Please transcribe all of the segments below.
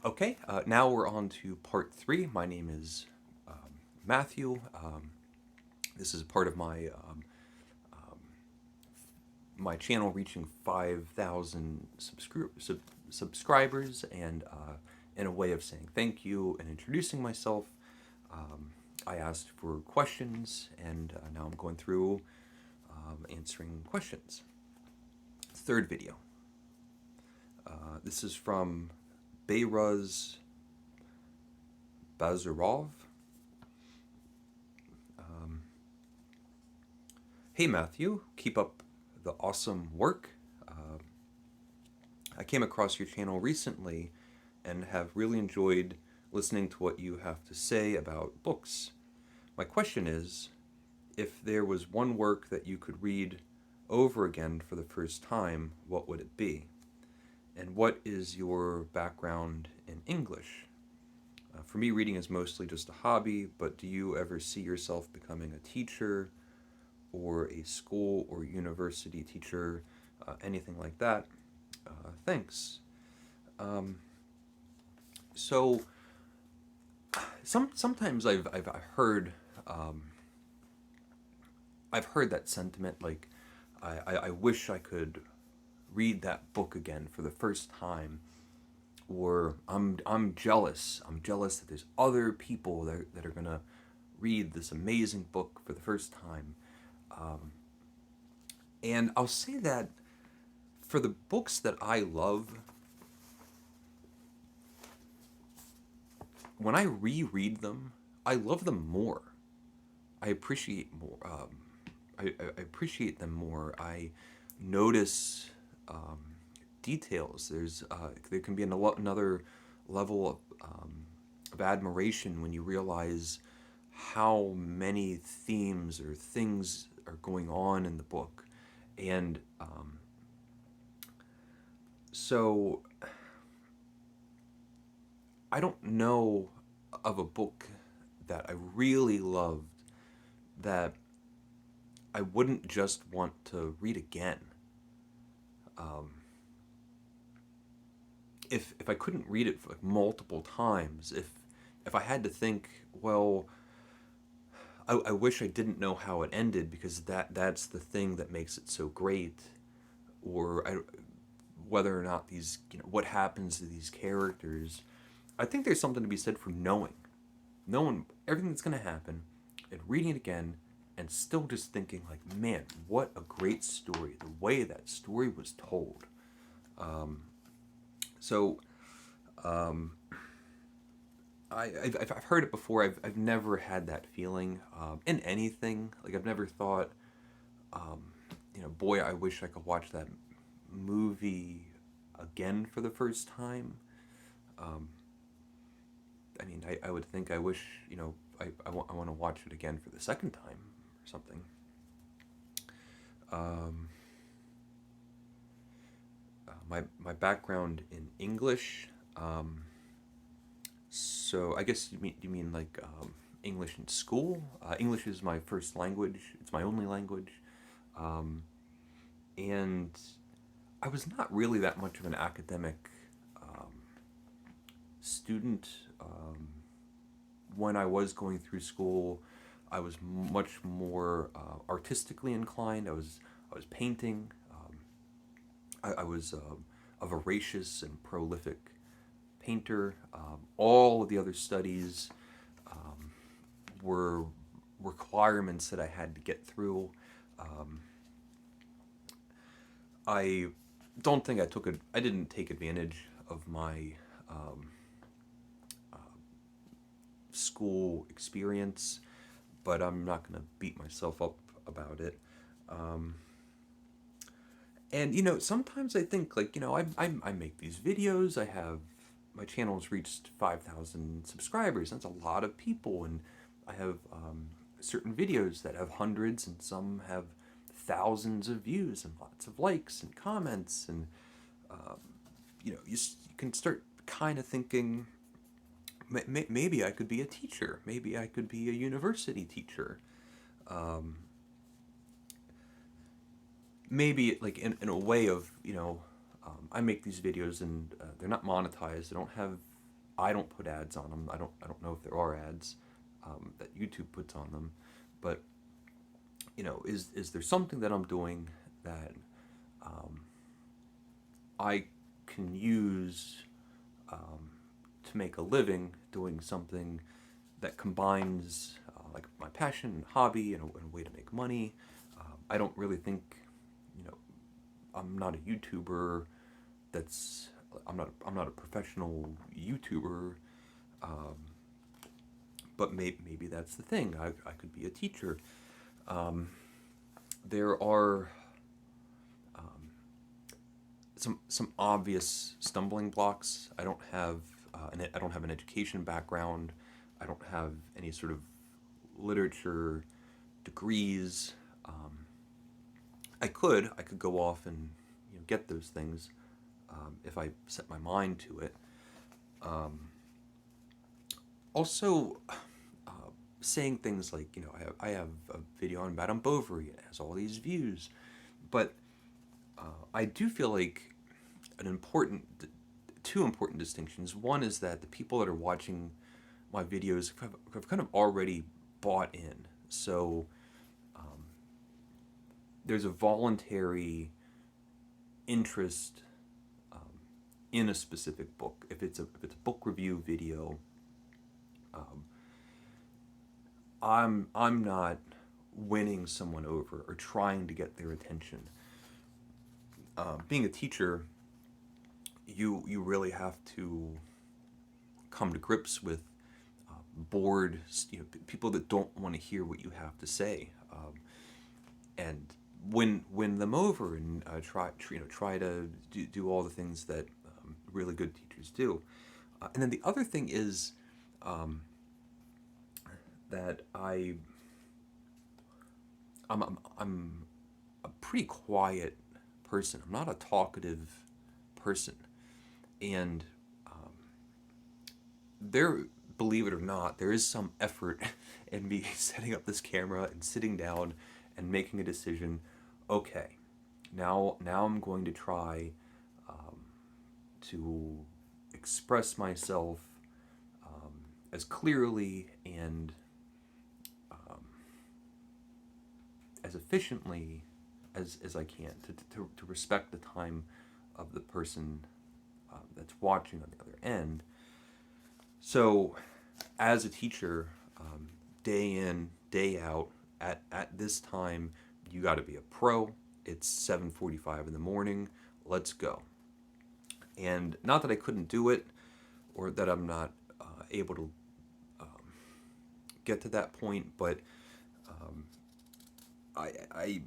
Okay, now we're on to part three. My name is Matthew. This is part of my channel reaching 5,000 subscribers, and in a way of saying thank you and introducing myself, I asked for questions, and now I'm going through answering questions. Third video. This is from Beyraz Bazarov. Hey Matthew, keep up the awesome work. I came across your channel recently and have really enjoyed listening to what you have to say about books. My question is, if there was one work that you could read over again for the first time, what would it be? And what is your background in English? For me, reading is mostly just a hobby, but do you ever see yourself becoming a teacher or a school or university teacher, anything like that? Thanks. Um, so sometimes I've heard I've heard that sentiment, like I wish I could read that book again for the first time, or I'm jealous. I'm jealous that there's other people that are gonna read this amazing book for the first time. And I'll say that for the books that I love, when I reread them, I love them more. I appreciate more. I appreciate them more. I notice details. There can be another level of admiration when you realize how many themes or things are going on in the book, and so I don't know of a book that I really loved that I wouldn't just want to read again. Um, if I couldn't read it like multiple times, if I had to think, well, I wish I didn't know how it ended because that's the thing that makes it so great, or whether or not what happens to these characters. I think there's something to be said for knowing everything that's going to happen, and reading it again, and still just thinking like, man, what a great story! The way that story was told. So I've heard it before. I've never had that feeling in anything. Like I've never thought, boy, I wish I could watch that movie again for the first time. I mean, I would think I wish, I want to watch it again for the second time or something. Um, my background in English. So I guess you mean like English in school. English is my first language. It's my only language, um, and I was not really that much of an academic student. When I was going through school, I was much more artistically inclined. I was painting. I was a voracious and prolific painter. All of the other studies were requirements that I had to get through. Um, I don't think I didn't take advantage of my um, school experience, but I'm not going to beat myself up about it. Um, and sometimes I think, like, I make these videos. My channel's reached 5,000 subscribers. That's a lot of people, and I have certain videos that have hundreds, and some have thousands of views and lots of likes and comments, and you can start kind of thinking, maybe I could be a teacher. Maybe I could be a university teacher. Um, Maybe like in a way of I make these videos, and they're not monetized. They don't have I don't put ads on them. I don't know if there are ads that YouTube puts on them, but is there something that I'm doing that um, I can use to make a living doing something that combines like my passion and hobby and a way to make money. I don't really think, you know, I'm not a YouTuber. That's I'm not a professional YouTuber, um, but maybe that's the thing. I could be a teacher. Um, there are some obvious stumbling blocks. I don't have an education background. I don't have any sort of literature degrees. Um, I could go off and get those things if I set my mind to it. Um, Also, saying things like I have a video on Madame Bovary. It has all these views, but I do feel like an important two important distinctions. One is that the people that are watching my videos have kind of already bought in. So there's a voluntary interest in a specific book. If it's a book review video, um, I'm not winning someone over or trying to get their attention. Being a teacher, you really have to come to grips with bored, people that don't want to hear what you have to say, and win them over and try to do all the things that really good teachers do. And then the other thing is um, that I'm a pretty quiet person. I'm not a talkative person, and there, believe it or not, there is some effort in me setting up this camera and sitting down and making a decision. Okay, now I'm going to try to express myself as clearly and as efficiently as I can to respect the time of the person that's watching on the other end. So, as a teacher, day in, day out, at this time, you got to be a pro. It's 7:45 in the morning. Let's go. And not that I couldn't do it, or that I'm not able to get to that point, but um, I, I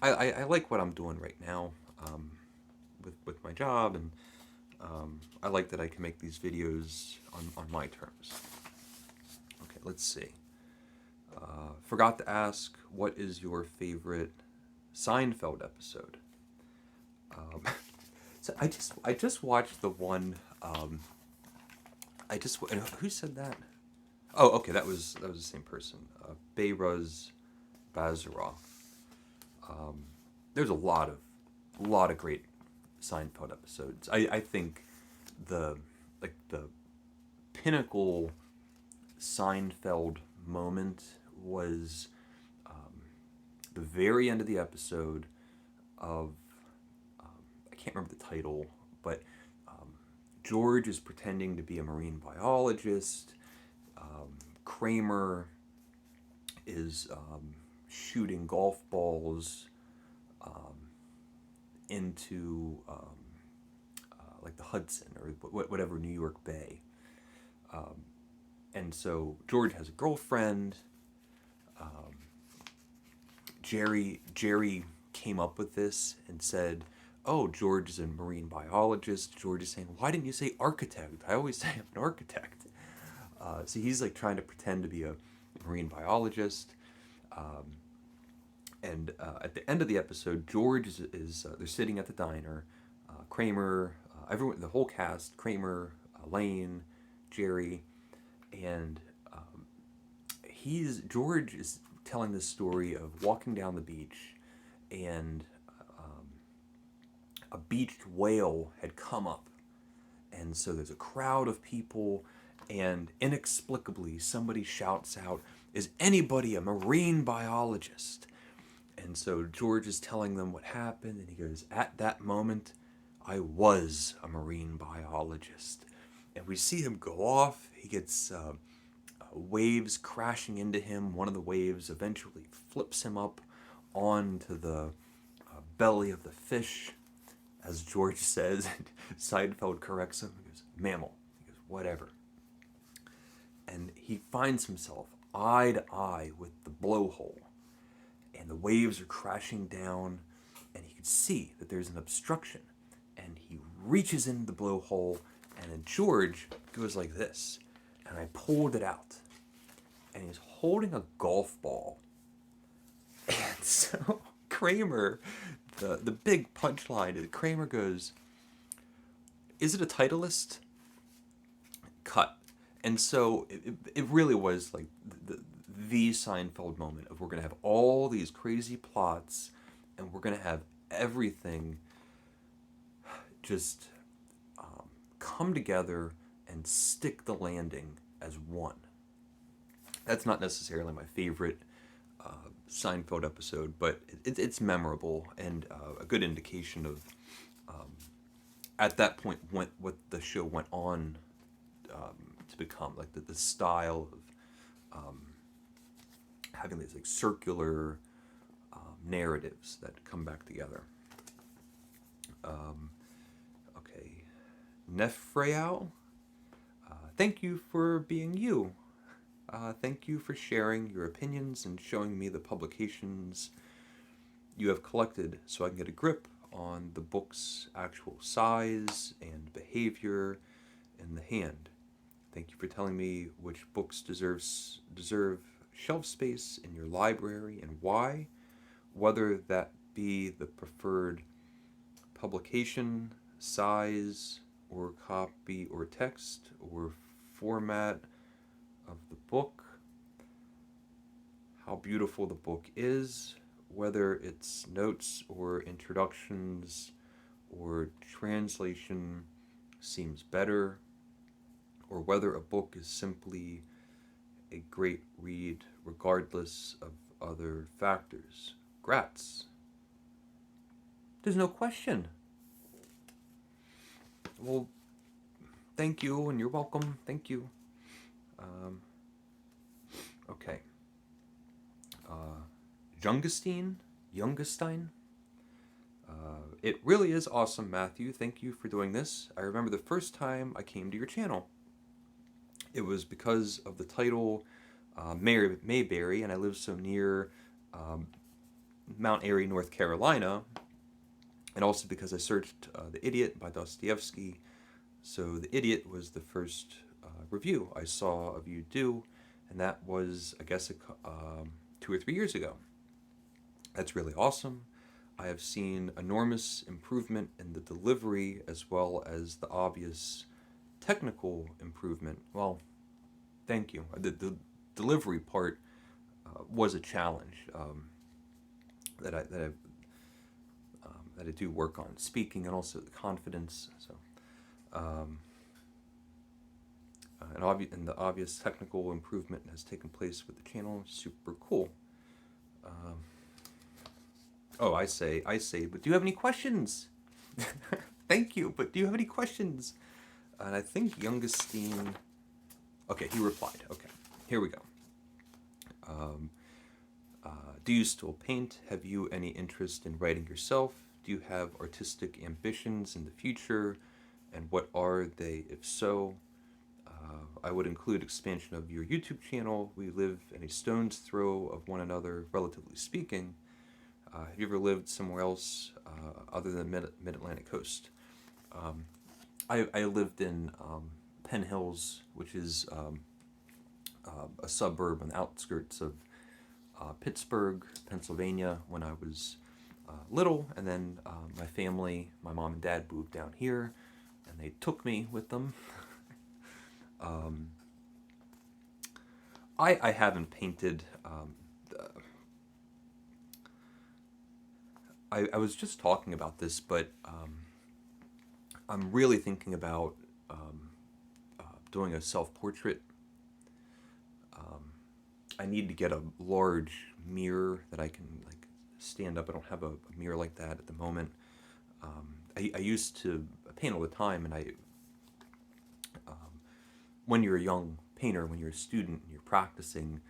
I like what I'm doing right now with my job, and I like that I can make these videos on my terms. Okay, let's see. Forgot to ask, what is your favorite Seinfeld episode? Um, so I just watched the one. Who said that? Oh, okay, that was the same person. Beyraz Bazaroff. There's a lot of great Seinfeld episodes. I think the the pinnacle Seinfeld moment was the very end of the episode of I can't remember the title, but George is pretending to be a marine biologist. Kramer is shooting golf balls into like the Hudson or whatever New York Bay. And so George has a girlfriend. Jerry came up with this and said, "Oh, George is a marine biologist." George is saying, "Why didn't you say architect? I always say I'm an architect." So he's like trying to pretend to be a marine biologist. And at the end of the episode, George is they're sitting at the diner. Kramer, everyone, the whole cast, Kramer, Lane, Jerry, and George is telling this story of walking down the beach, and a beached whale had come up And so there's a crowd of people, and inexplicably somebody shouts out, "Is anybody a marine biologist?" And so George is telling them what happened, and he goes, "At that moment, I was a marine biologist." And we see him go off. He gets waves crashing into him. One of the waves eventually flips him up onto the belly of the fish, as George says. Seinfeld corrects him. He goes, "Mammal." He goes, "Whatever." And he finds himself eye to eye with the blowhole. And the waves are crashing down, and he can see that there's an obstruction. And he reaches into the blowhole, and then George goes like this. And I pulled it out. And he's holding a golf ball. And so Kramer, the big punchline is Kramer goes, "Is it a Titleist?" Cut. And so it really was like the Seinfeld moment of we're going to have all these crazy plots and we're going to have everything just come together and stick the landing as one. That's not necessarily my favorite Seinfeld episode, but it's memorable and a good indication of at that point what the show went on to become, like the style of having these like circular narratives that come back together. Okay, Nefreau, thank you for being you. Thank you for sharing your opinions and showing me the publications you have collected so I can get a grip on the book's actual size and behavior in the hand. Thank you for telling me which books deserve shelf space in your library and why, whether that be the preferred publication, size, or copy or text, or format of the book, how beautiful the book is, whether it's notes or introductions or translation seems better, or whether a book is simply a great read regardless of other factors. Grats. There's no question. Well, thank you, and you're welcome. Thank you. Okay. Jungestein? It really is awesome, Matthew. Thank you for doing this. I remember the first time I came to your channel. It was because of the title Mayberry, and I live so near Mount Airy, North Carolina, and also because I searched The Idiot by Dostoevsky. So The Idiot was the first review I saw of you do, and that was, I guess, 2 or 3 years ago. That's really awesome. I have seen enormous improvement in the delivery as well as the obvious technical improvement. Well, thank you. The delivery part was a challenge that I do work on, speaking and also the confidence. So, and the obvious technical improvement has taken place with the channel. Super cool. Oh, I say, but do you have any questions? Thank you, but do you have any questions? And I think Jungestein... Okay, he replied. Okay, here we go. Do you still paint? Have you any interest in writing yourself? Do you have artistic ambitions in the future? And what are they, if so? I would include expansion of your YouTube channel. We live in a stone's throw of one another, relatively speaking. Have you ever lived somewhere else other than Mid-Atlantic coast? I lived in Penn Hills, which is a suburb on the outskirts of Pittsburgh, Pennsylvania, when I was little, and then my family, my mom and dad, moved down here, and they took me with them. I haven't painted. I was just talking about this, but I'm really thinking about doing a self-portrait. I need to get a large mirror that I can like stand up. I don't have a mirror like that at the moment. I used to paint all the time, and when you're a young painter, when you're a student, and you're practicing,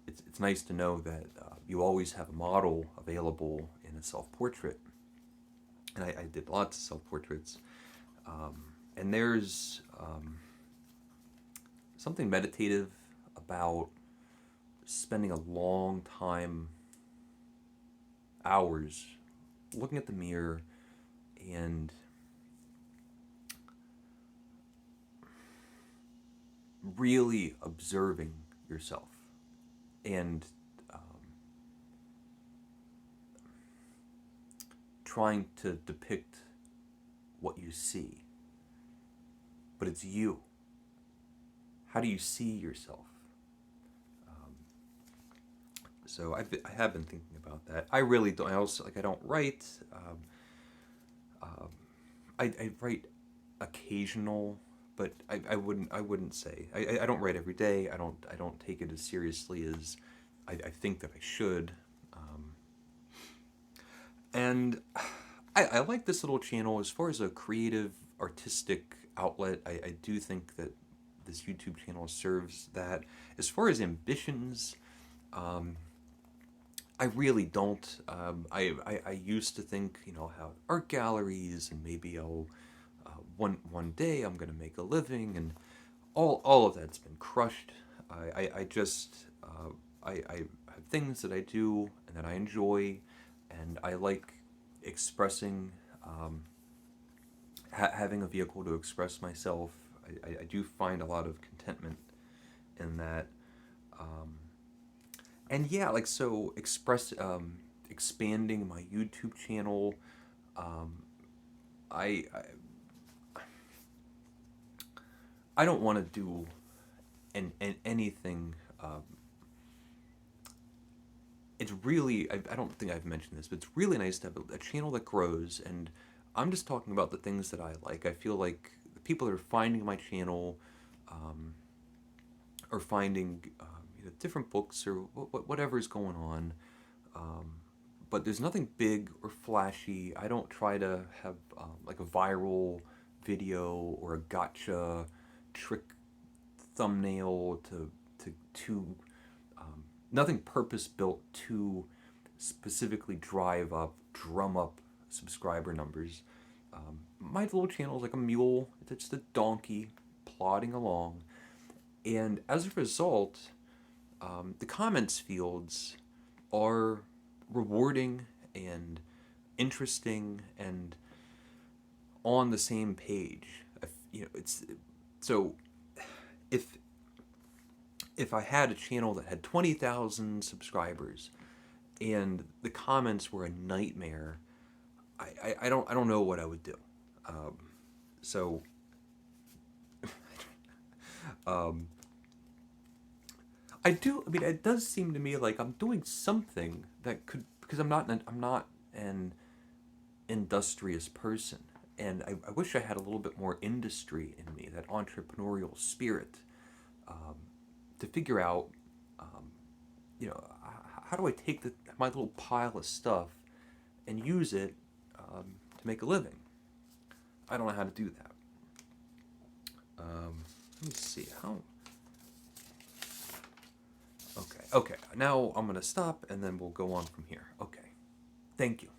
it's nice to know that you always have a model available in a self-portrait. And I did lots of self-portraits. And there's something meditative about spending a long time, hours, looking at the mirror and really observing yourself and trying to depict what you see. But it's you. How do you see yourself? So I have been thinking about that. I really don't. I also I don't write. I write occasional, but I wouldn't say I don't write every day. I don't take it as seriously as I think that I should. And I like this little channel as far as a creative, artistic outlet. I do think that this YouTube channel serves that. As far as ambitions, I really don't. I used to think, how art galleries, and maybe one day I'm gonna make a living, and all of that's been crushed. I just I have things that I do and that I enjoy, and I like expressing, having a vehicle to express myself. I do find a lot of contentment in that. And yeah, like so, expanding my YouTube channel. I I don't want to do anything. It's really, I don't think I've mentioned this, but it's really nice to have a channel that grows. And I'm just talking about the things that I like. I feel like the people that are finding my channel, are finding different books or whatever's going on. But there's nothing big or flashy. I don't try to have like a viral video or a gotcha trick thumbnail to nothing purpose built to specifically drum up subscriber numbers. My little channel is like a mule. It's just a donkey plodding along, and as a result, the comments fields are rewarding and interesting and on the same page. It's so if I had a channel that had 20,000 subscribers and the comments were a nightmare, I don't know what I would do. So I do. I mean, it does seem to me like I'm doing something that could, because I'm not an industrious person, and I wish I had a little bit more industry in me, that entrepreneurial spirit, to figure out, how do I take my little pile of stuff and use it, to make a living. I don't know how to do that. Let me see how. Okay. Now I'm gonna stop, and then we'll go on from here. Okay. Thank you.